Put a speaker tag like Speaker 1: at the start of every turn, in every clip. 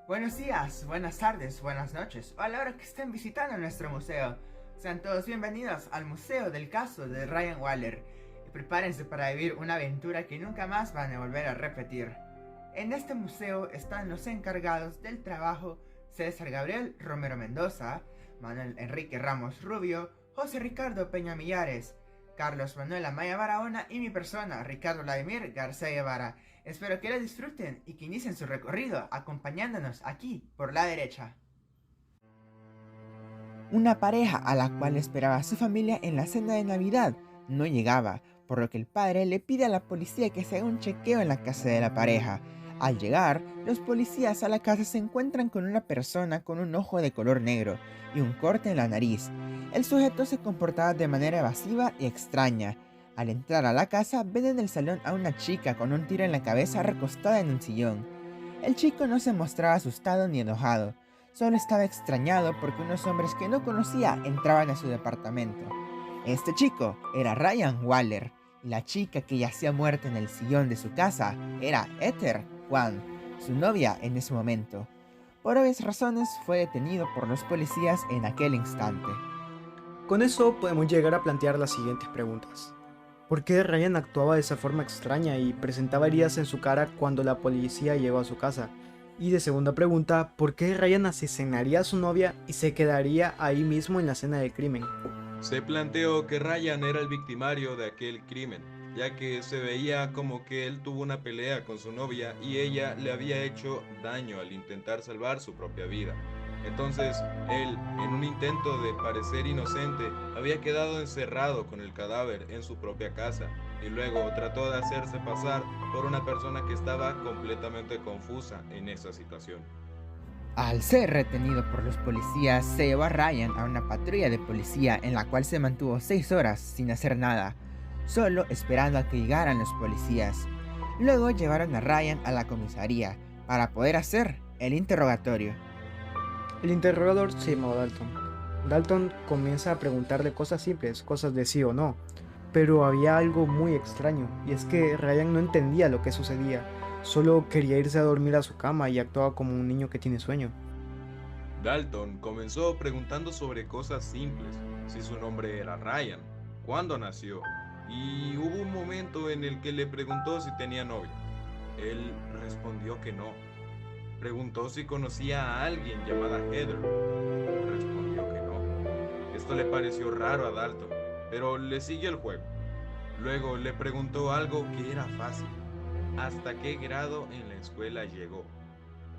Speaker 1: Buenos días, buenas tardes, buenas noches, o a la hora que estén visitando nuestro museo. Sean todos bienvenidos al Museo del Caso de Ryan Waller y prepárense para vivir una aventura que nunca más van a volver a repetir. En este museo están los encargados del trabajo César Gabriel Romero Mendoza, Manuel Enrique Ramos Rubio, José Ricardo Peña Millares, Carlos Manuel Amaya Barahona y mi persona, Ricardo Vladimir García Guevara. Espero que lo disfruten y que inicien su recorrido acompañándonos aquí por la derecha. Una pareja a la cual esperaba su familia en la cena de Navidad no llegaba, por lo que el padre le pide a la policía que se haga un chequeo en la casa de la pareja. Al llegar, los policías a la casa se encuentran con una persona con un ojo de color negro y un corte en la nariz. El sujeto se comportaba de manera evasiva y extraña. Al entrar a la casa, ven en el salón a una chica con un tiro en la cabeza recostada en un sillón. El chico no se mostraba asustado ni enojado, solo estaba extrañado porque unos hombres que no conocía entraban a su departamento. Este chico era Ryan Waller, y la chica que yacía muerta en el sillón de su casa era Ether Kwan, su novia en ese momento. Por obvias razones fue detenido por los policías en aquel instante.
Speaker 2: Con eso podemos llegar a plantear las siguientes preguntas. ¿Por qué Ryan actuaba de esa forma extraña y presentaba heridas en su cara cuando la policía llegó a su casa? Y de segunda pregunta, ¿por qué Ryan asesinaría a su novia y se quedaría ahí mismo en la escena del crimen?
Speaker 3: Se planteó que Ryan era el victimario de aquel crimen, ya que se veía como que él tuvo una pelea con su novia y ella le había hecho daño al intentar salvar su propia vida. Entonces, él, en un intento de parecer inocente, había quedado encerrado con el cadáver en su propia casa y luego trató de hacerse pasar por una persona que estaba completamente confusa en esa situación.
Speaker 1: Al ser retenido por los policías, se llevó a Ryan a una patrulla de policía en la cual se mantuvo 6 horas sin hacer nada, solo esperando a que llegaran los policías. Luego llevaron a Ryan a la comisaría para poder hacer el interrogatorio.
Speaker 2: El interrogador se llamaba Dalton. Dalton comienza a preguntarle cosas simples, cosas de sí o no, pero había algo muy extraño, y es que Ryan no entendía lo que sucedía, solo quería irse a dormir a su cama y actuaba como un niño que tiene sueño.
Speaker 3: Dalton comenzó preguntando sobre cosas simples, si su nombre era Ryan, cuándo nació, y hubo un momento en el que le preguntó si tenía novia. Él respondió que no. Preguntó si conocía a alguien llamada Heather. Respondió que no. Esto le pareció raro a Dalton, pero le siguió el juego. Luego le preguntó algo que era fácil. ¿Hasta qué grado en la escuela llegó?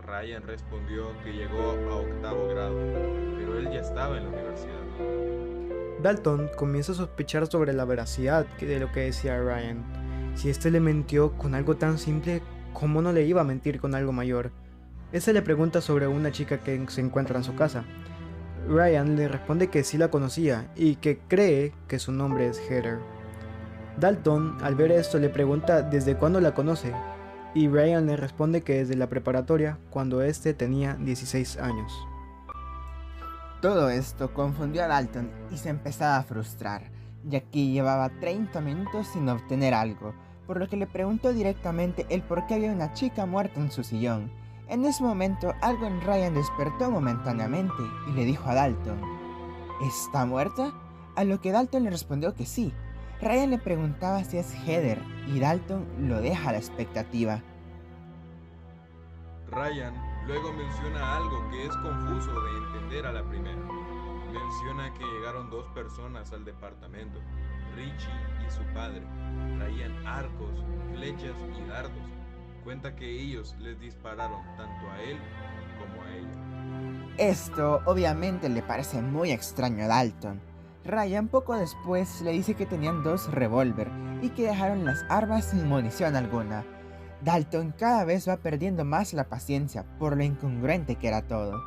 Speaker 3: Ryan respondió que llegó a octavo grado, pero él ya estaba en la universidad.
Speaker 2: Dalton comienza a sospechar sobre la veracidad de lo que decía Ryan. Si este le mintió con algo tan simple, ¿cómo no le iba a mentir con algo mayor? Este le pregunta sobre una chica que se encuentra en su casa. Ryan le responde que sí la conocía y que cree que su nombre es Heather. Dalton, al ver esto, le pregunta desde cuándo la conoce, y Ryan le responde que desde la preparatoria, cuando este tenía 16 años.
Speaker 1: Todo esto confundió a Dalton y se empezaba a frustrar, ya que llevaba 30 minutos sin obtener algo, por lo que le preguntó directamente el por qué había una chica muerta en su sillón. En ese momento, algo en Ryan despertó momentáneamente y le dijo a Dalton: ¿está muerta? A lo que Dalton le respondió que sí. Ryan le preguntaba si es Heather y Dalton lo deja a la expectativa.
Speaker 3: Ryan luego menciona algo que es confuso de entender a la primera. Menciona que llegaron dos personas al departamento, Richie y su padre. Traían arcos, flechas y dardos. Cuenta que ellos les dispararon tanto a él como a ella.
Speaker 1: Esto obviamente le parece muy extraño a Dalton. Ryan poco después le dice que tenían 2 revólver y que dejaron las armas sin munición alguna. Dalton cada vez va perdiendo más la paciencia por lo incongruente que era todo.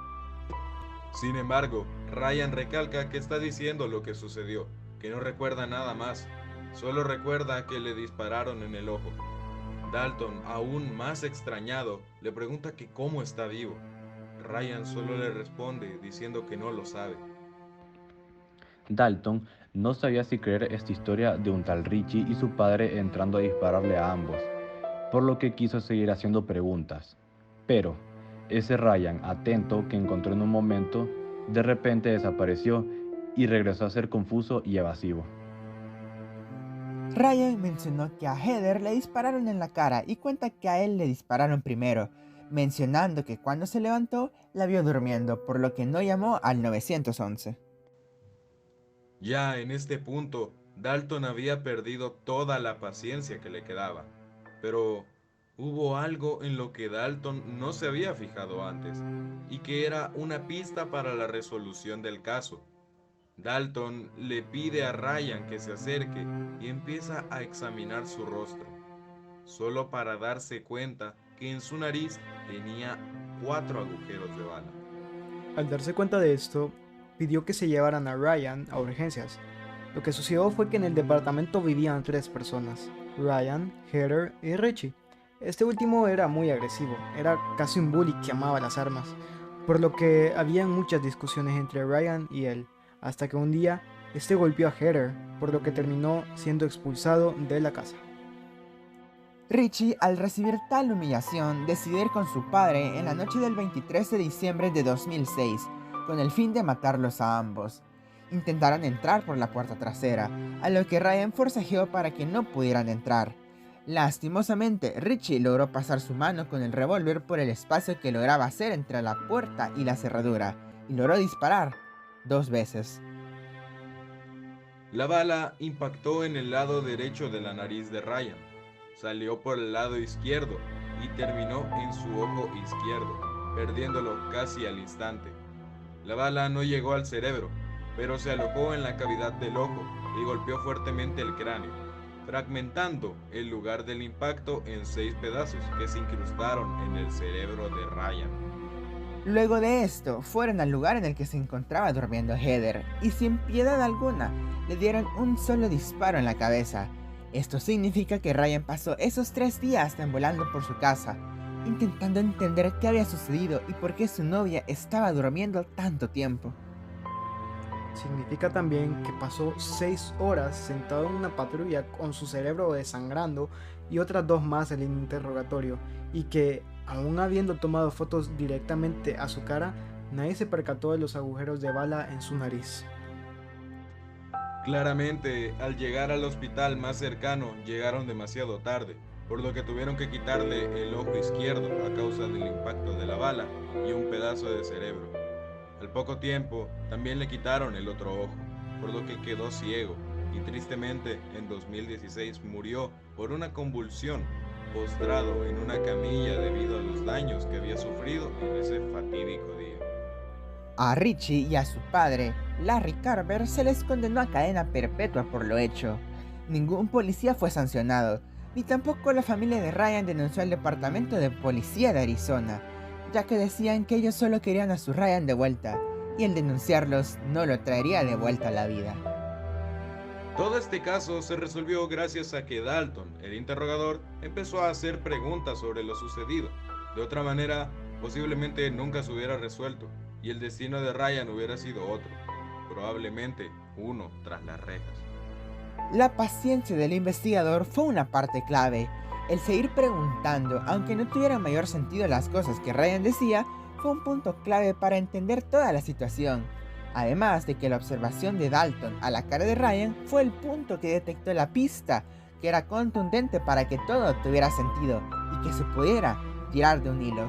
Speaker 3: Sin embargo, Ryan recalca que está diciendo lo que sucedió, que no recuerda nada más, solo recuerda que le dispararon en el ojo. Dalton, aún más extrañado, le pregunta que cómo está vivo. Ryan solo le responde diciendo que no lo sabe.
Speaker 4: Dalton no sabía si creer esta historia de un tal Richie y su padre entrando a dispararle a ambos, por lo que quiso seguir haciendo preguntas. Pero Ese Ryan atento que encontró en un momento, de repente desapareció y regresó a ser confuso y evasivo.
Speaker 1: Ryan mencionó que a Heather le dispararon en la cara y cuenta que a él le dispararon primero, mencionando que cuando se levantó la vio durmiendo, por lo que no llamó al 911.
Speaker 3: Ya en este punto, Dalton había perdido toda la paciencia que le quedaba, pero hubo algo en lo que Dalton no se había fijado antes, y que era una pista para la resolución del caso. Dalton le pide a Ryan que se acerque y empieza a examinar su rostro, solo para darse cuenta que en su nariz tenía 4 agujeros de bala.
Speaker 2: Al darse cuenta de esto, pidió que se llevaran a Ryan a urgencias. Lo que sucedió fue que en el departamento vivían 3 personas, Ryan, Heather y Richie. Este último era muy agresivo, era casi un bully que amaba las armas, por lo que había muchas discusiones entre Ryan y él, hasta que un día este golpeó a Heather, por lo que terminó siendo expulsado de la casa.
Speaker 1: Richie, al recibir tal humillación, decidió ir con su padre en la noche del 23 de diciembre de 2006, con el fin de matarlos a ambos. Intentaron entrar por la puerta trasera, a lo que Ryan forcejeó para que no pudieran entrar. Lastimosamente, Richie logró pasar su mano con el revólver por el espacio que lograba hacer entre la puerta y la cerradura, y logró disparar 2 veces.
Speaker 3: La bala impactó en el lado derecho de la nariz de Ryan, salió por el lado izquierdo y terminó en su ojo izquierdo, perdiéndolo casi al instante. La bala no llegó al cerebro, pero se alojó en la cavidad del ojo y golpeó fuertemente el cráneo, fragmentando el lugar del impacto en 6 pedazos que se incrustaron en el cerebro de Ryan.
Speaker 1: Luego de esto, fueron al lugar en el que se encontraba durmiendo Heather y sin piedad alguna le dieron un solo disparo en la cabeza. Esto significa que Ryan pasó esos 3 días deambulando por su casa, intentando entender qué había sucedido y por qué su novia estaba durmiendo tanto tiempo.
Speaker 2: Significa también que pasó 6 horas sentado en una patrulla con su cerebro desangrando y otras 2 más en el interrogatorio, y que, aún habiendo tomado fotos directamente a su cara, nadie se percató de los agujeros de bala en su nariz.
Speaker 3: Claramente, al llegar al hospital más cercano, llegaron demasiado tarde, por lo que tuvieron que quitarle el ojo izquierdo a causa del impacto de la bala y un pedazo de cerebro. Al poco tiempo, también le quitaron el otro ojo, por lo que quedó ciego y tristemente en 2016 murió por una convulsión, postrado en una camilla debido a los daños que había sufrido en ese fatídico día.
Speaker 1: A Richie y a su padre, Larry Carver, se les condenó a cadena perpetua por lo hecho. Ningún policía fue sancionado, ni tampoco la familia de Ryan denunció al departamento de policía de Arizona, ya que decían que ellos solo querían a su Ryan de vuelta, y el denunciarlos no lo traería de vuelta a la vida.
Speaker 3: Todo este caso se resolvió gracias a que Dalton, el interrogador, empezó a hacer preguntas sobre lo sucedido. De otra manera, posiblemente nunca se hubiera resuelto y el destino de Ryan hubiera sido otro, probablemente uno tras las rejas.
Speaker 1: La paciencia del investigador fue una parte clave. El seguir preguntando, aunque no tuviera mayor sentido las cosas que Ryan decía, fue un punto clave para entender toda la situación. Además de que la observación de Dalton a la cara de Ryan fue el punto que detectó la pista, que era contundente para que todo tuviera sentido y que se pudiera tirar de un hilo.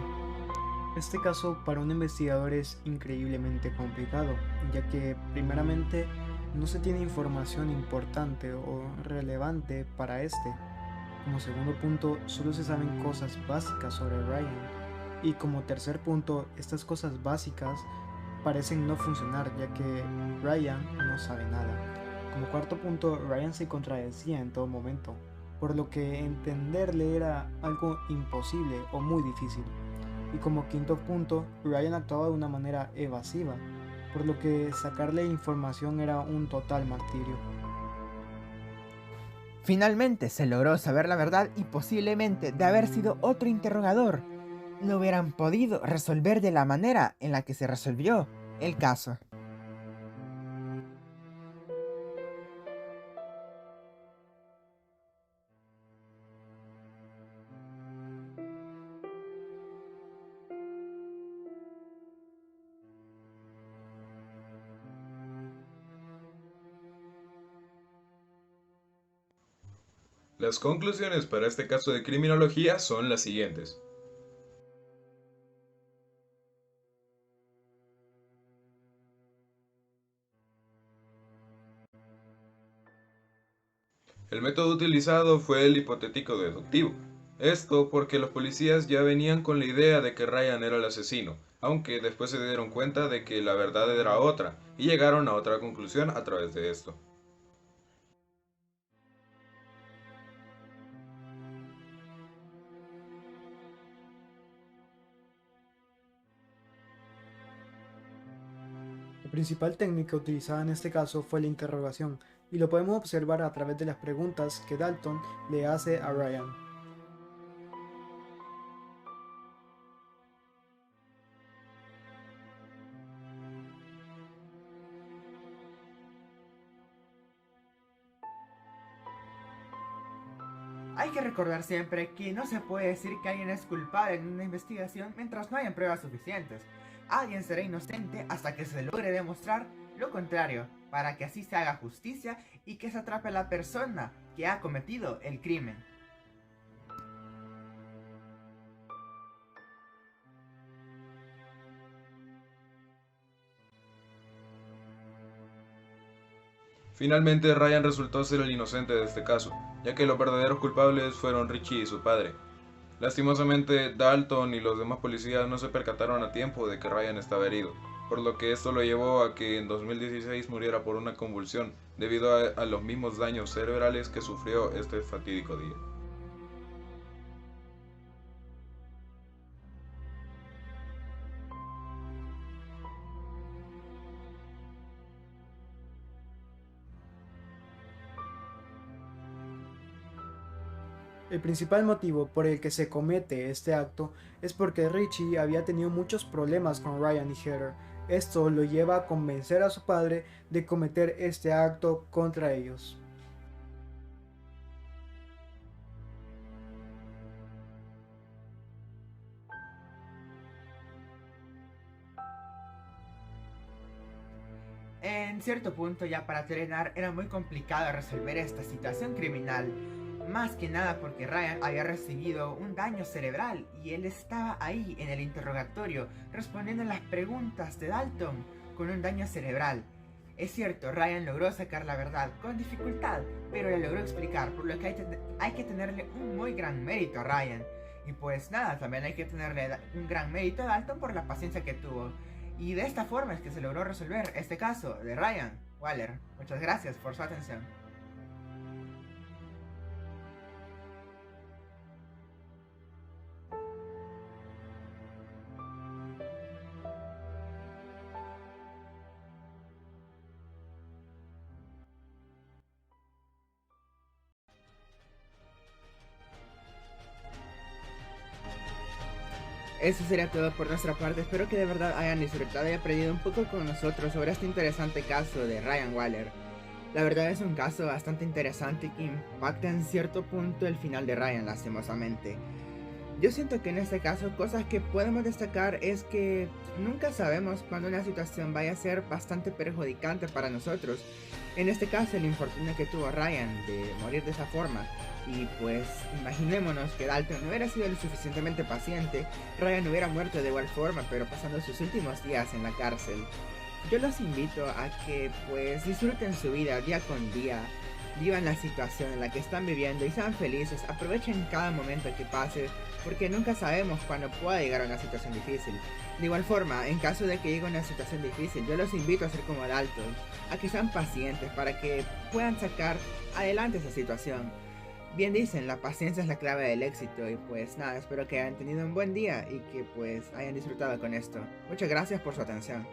Speaker 2: Este caso para un investigador es increíblemente complicado, ya que primeramente no se tiene información importante o relevante para este. Como segundo punto, solo se saben cosas básicas sobre Ryan. Y como tercer punto, estas cosas básicas parecen no funcionar, ya que Ryan no sabe nada. Como cuarto punto, Ryan se contradecía en todo momento, por lo que entenderle era algo imposible o muy difícil. Y como quinto punto, Ryan actuaba de una manera evasiva, por lo que sacarle información era un total martirio.
Speaker 1: Finalmente se logró saber la verdad y posiblemente de haber sido otro interrogador, no hubieran podido resolver de la manera en la que se resolvió el caso.
Speaker 3: Las conclusiones para este caso de criminología son las siguientes. El método utilizado fue el hipotético deductivo. Esto porque los policías ya venían con la idea de que Ryan era el asesino, aunque después se dieron cuenta de que la verdad era otra, y llegaron a otra conclusión a través de esto.
Speaker 2: La principal técnica utilizada en este caso fue la interrogación, y lo podemos observar a través de las preguntas que Dalton le hace a Ryan.
Speaker 1: Hay que recordar siempre que no se puede decir que alguien es culpable en una investigación mientras no hayan pruebas suficientes. Alguien será inocente hasta que se logre demostrar lo contrario, para que así se haga justicia y que se atrape a la persona que ha cometido el crimen.
Speaker 3: Finalmente, Ryan resultó ser el inocente de este caso, ya que los verdaderos culpables fueron Richie y su padre. Lastimosamente, Dalton y los demás policías no se percataron a tiempo de que Ryan estaba herido, por lo que esto lo llevó a que en 2016 muriera por una convulsión debido a los mismos daños cerebrales que sufrió este fatídico día.
Speaker 2: El principal motivo por el que se comete este acto es porque Richie había tenido muchos problemas con Ryan y Heather. Esto lo lleva a convencer a su padre de cometer este acto contra ellos.
Speaker 1: En cierto punto, ya para terminar, era muy complicado resolver esta situación criminal. Más que nada porque Ryan había recibido un daño cerebral y él estaba ahí en el interrogatorio respondiendo las preguntas de Dalton con un daño cerebral. Es cierto, Ryan logró sacar la verdad con dificultad, pero la logró explicar, por lo que hay que tenerle un muy gran mérito a Ryan. Y pues nada, también hay que tenerle un gran mérito a Dalton por la paciencia que tuvo. Y de esta forma es que se logró resolver este caso de Ryan Waller. Muchas gracias por su atención. Eso sería todo por nuestra parte. Espero que de verdad hayan disfrutado y aprendido un poco con nosotros sobre este interesante caso de Ryan Waller. La verdad es un caso bastante interesante que impacta en cierto punto el final de Ryan, lastimosamente. Yo siento que en este caso cosas que podemos destacar es que nunca sabemos cuándo una situación vaya a ser bastante perjudicante para nosotros. En este caso el infortunio que tuvo Ryan de morir de esa forma. Y pues imaginémonos que Dalton no hubiera sido lo suficientemente paciente, Ryan hubiera muerto de igual forma, pero pasando sus últimos días en la cárcel. Yo los invito a que pues disfruten su vida día con día, vivan la situación en la que están viviendo y sean felices, aprovechen cada momento que pase, porque nunca sabemos cuándo pueda llegar a una situación difícil. De igual forma, en caso de que llegue una situación difícil, yo los invito a ser como Dalton, a que sean pacientes para que puedan sacar adelante esa situación. Bien dicen, la paciencia es la clave del éxito y pues nada, espero que hayan tenido un buen día y que pues hayan disfrutado con esto. Muchas gracias por su atención.